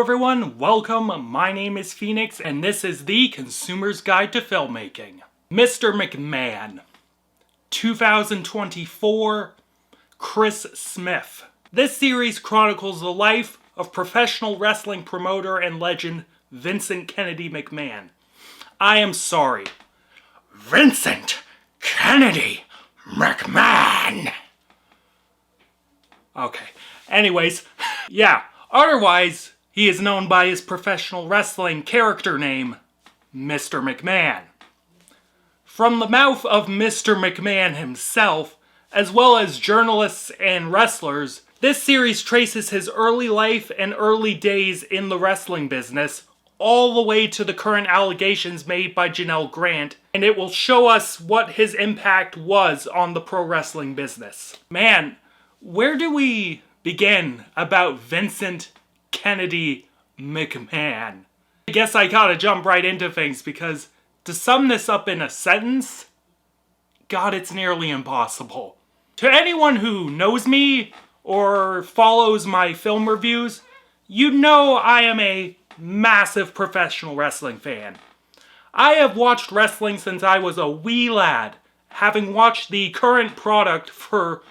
Hello everyone, welcome, my name is Phoenix and this is the Consumer's Guide to Filmmaking. Mr. McMahon, 2024, Chris Smith. This series chronicles the life of professional wrestling promoter and legend Vincent Kennedy McMahon. I am sorry, Vincent Kennedy McMahon. Okay, anyways, yeah. Otherwise, he is known by his professional wrestling character name, Mr. McMahon. From the mouth of Mr. McMahon himself, as well as journalists and wrestlers, this series traces his early life and early days in the wrestling business, all the way to the current allegations made by Janelle Grant, and it will show us what his impact was on the pro wrestling business. Man, where do we begin about Vincent Kennedy McMahon? I guess I gotta jump right into things because to sum this up in a sentence, God, it's nearly impossible. To anyone who knows me or follows my film reviews, you know I am a massive professional wrestling fan. I have watched wrestling since I was a wee lad, having watched the current product for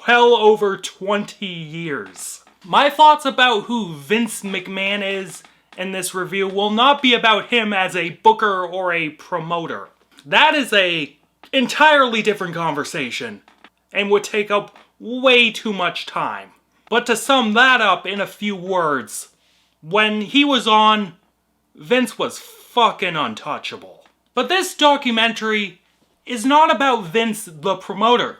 well over 20 years. My thoughts about who Vince McMahon is in this review will not be about him as a booker or a promoter. That is a entirely different conversation and would take up way too much time. But to sum that up in a few words, when he was on, Vince was fucking untouchable. But this documentary is not about Vince the promoter.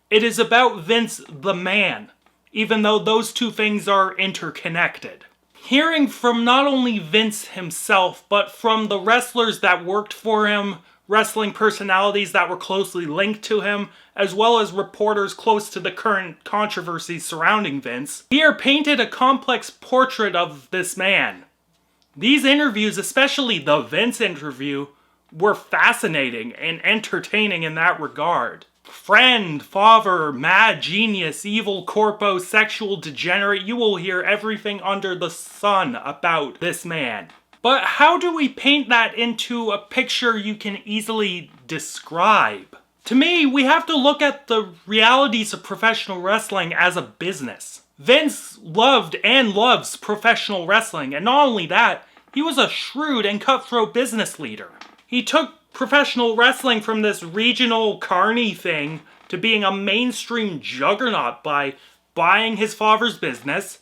It is about Vince the man, even though those two things are interconnected. Hearing from not only Vince himself, but from the wrestlers that worked for him, wrestling personalities that were closely linked to him, as well as reporters close to the current controversies surrounding Vince, here painted a complex portrait of this man. These interviews, especially the Vince interview, were fascinating and entertaining in that regard. Friend, father, mad genius, evil corpo, sexual degenerate, you will hear everything under the sun about this man. But how do we paint that into a picture you can easily describe? To me, we have to look at the realities of professional wrestling as a business. Vince loved and loves professional wrestling, and not only that, he was a shrewd and cutthroat business leader. He took professional wrestling from this regional carny thing to being a mainstream juggernaut by buying his father's business,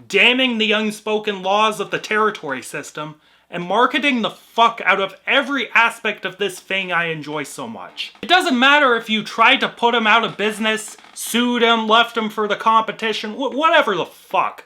damning the unspoken laws of the territory system, and marketing the fuck out of every aspect of this thing I enjoy so much. It doesn't matter if you tried to put him out of business, sued him, left him for the competition, whatever the fuck.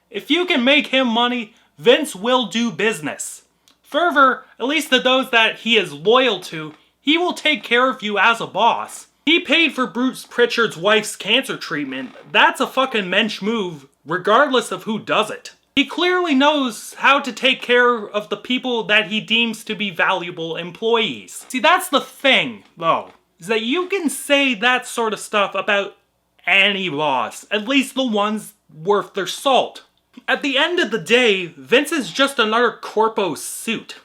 If you can make him money, Vince will do business. Further, at least to those that he is loyal to, he will take care of you as a boss. He paid for Bruce Pritchard's wife's cancer treatment. That's a fucking mensch move, regardless of who does it. He clearly knows how to take care of the people that he deems to be valuable employees. See, that's the thing, though, is that you can say that sort of stuff about any boss, at least the ones worth their salt. At the end of the day, Vince is just another corpo suit.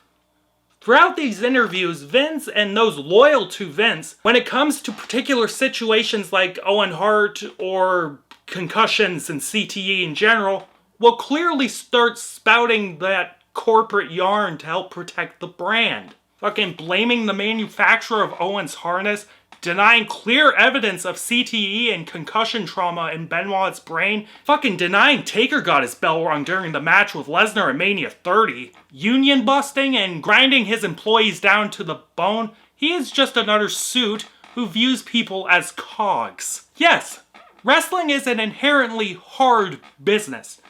Throughout these interviews, Vince and those loyal to Vince, when it comes to particular situations like Owen Hart or concussions and CTE in general, will clearly start spouting that corporate yarn to help protect the brand. Fucking blaming the manufacturer of Owen's harness, denying clear evidence of CTE and concussion trauma in Benoit's brain, fucking denying Taker got his bell rung during the match with Lesnar at Mania 30, union busting and grinding his employees down to the bone. He is just another suit who views people as cogs. Yes, wrestling is an inherently hard business.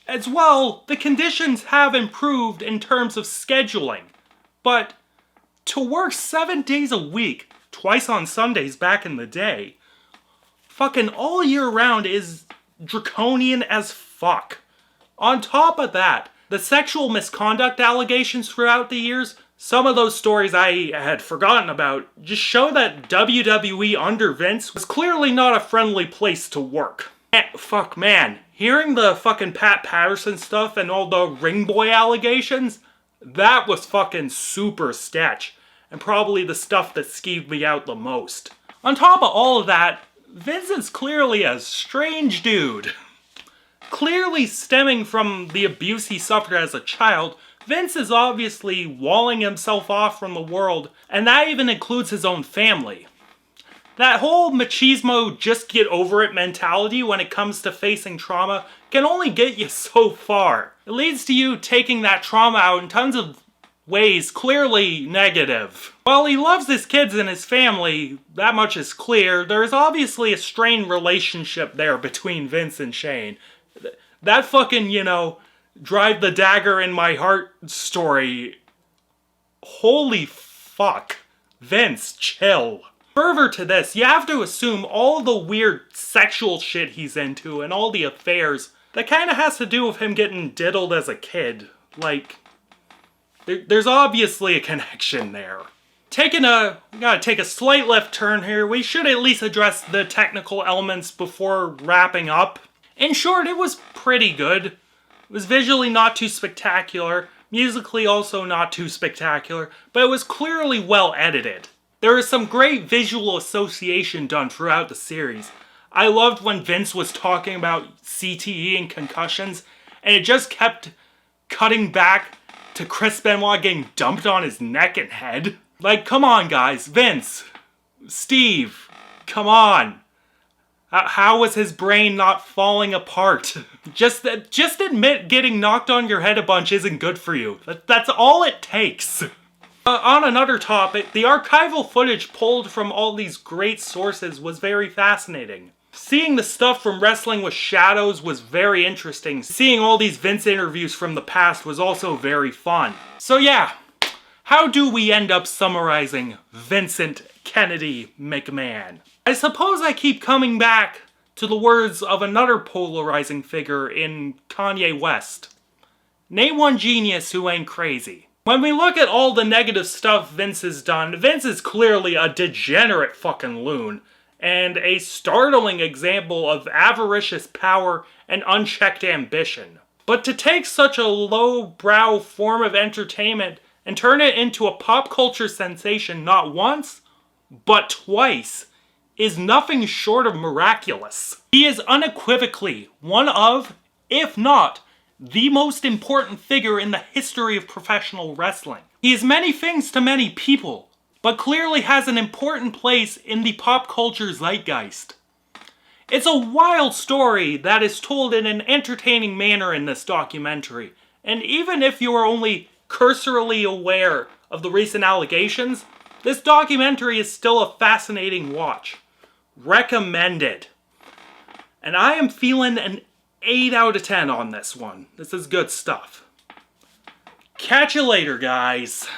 As well, the conditions have improved in terms of scheduling, but to work 7 days a week, twice on Sundays back in the day, fucking all year round is draconian as fuck. On top of that, the sexual misconduct allegations throughout the years, some of those stories I had forgotten about, just show that WWE under Vince was clearly not a friendly place to work. Fuck man, Hearing the fucking Pat Patterson stuff and all the ring boy allegations, that was fucking super sketch. And probably the stuff that skeeved me out the most. On top of all of that, Vince is clearly a strange dude. Clearly stemming from the abuse he suffered as a child, Vince is obviously walling himself off from the world, and that even includes his own family. That whole machismo just get over it mentality when it comes to facing trauma can only get you so far. It leads to you taking that trauma out in tons of ways clearly negative. While he loves his kids and his family, that much is clear, there's obviously a strained relationship there between Vince and Shane. That fucking, drive the dagger in my heart story. Holy fuck. Vince, chill. Further to this, you have to assume all the weird sexual shit he's into and all the affairs, that kind of has to do with him getting diddled as a kid. Like, there's obviously a connection there. We gotta take a slight left turn here. We should at least address the technical elements before wrapping up. In short, it was pretty good. It was visually not too spectacular, musically also not too spectacular, but it was clearly well edited. There is some great visual association done throughout the series. I loved when Vince was talking about CTE and concussions, and it just kept cutting back to Chris Benoit getting dumped on his neck and head. Like, come on guys, Vince, Steve, come on. How was his brain not falling apart? Just admit getting knocked on your head a bunch isn't good for you. That's all it takes. On another topic, the archival footage pulled from all these great sources was very fascinating. Seeing the stuff from Wrestling with Shadows was very interesting. Seeing all these Vince interviews from the past was also very fun. So yeah, how do we end up summarizing Vincent Kennedy McMahon? I suppose I keep coming back to the words of another polarizing figure in Kanye West. Name one genius who ain't crazy. When we look at all the negative stuff Vince has done, Vince is clearly a degenerate fucking loon, and a startling example of avaricious power and unchecked ambition. But to take such a low-brow form of entertainment and turn it into a pop culture sensation not once, but twice, is nothing short of miraculous. He is unequivocally one of, if not, the most important figure in the history of professional wrestling. He is many things to many people, but clearly has an important place in the pop culture zeitgeist. It's a wild story that is told in an entertaining manner in this documentary, and even if you are only cursorily aware of the recent allegations, this documentary is still a fascinating watch. Recommended. And I am feeling an 8 out of 10 on this one. This is good stuff. Catch you later, guys.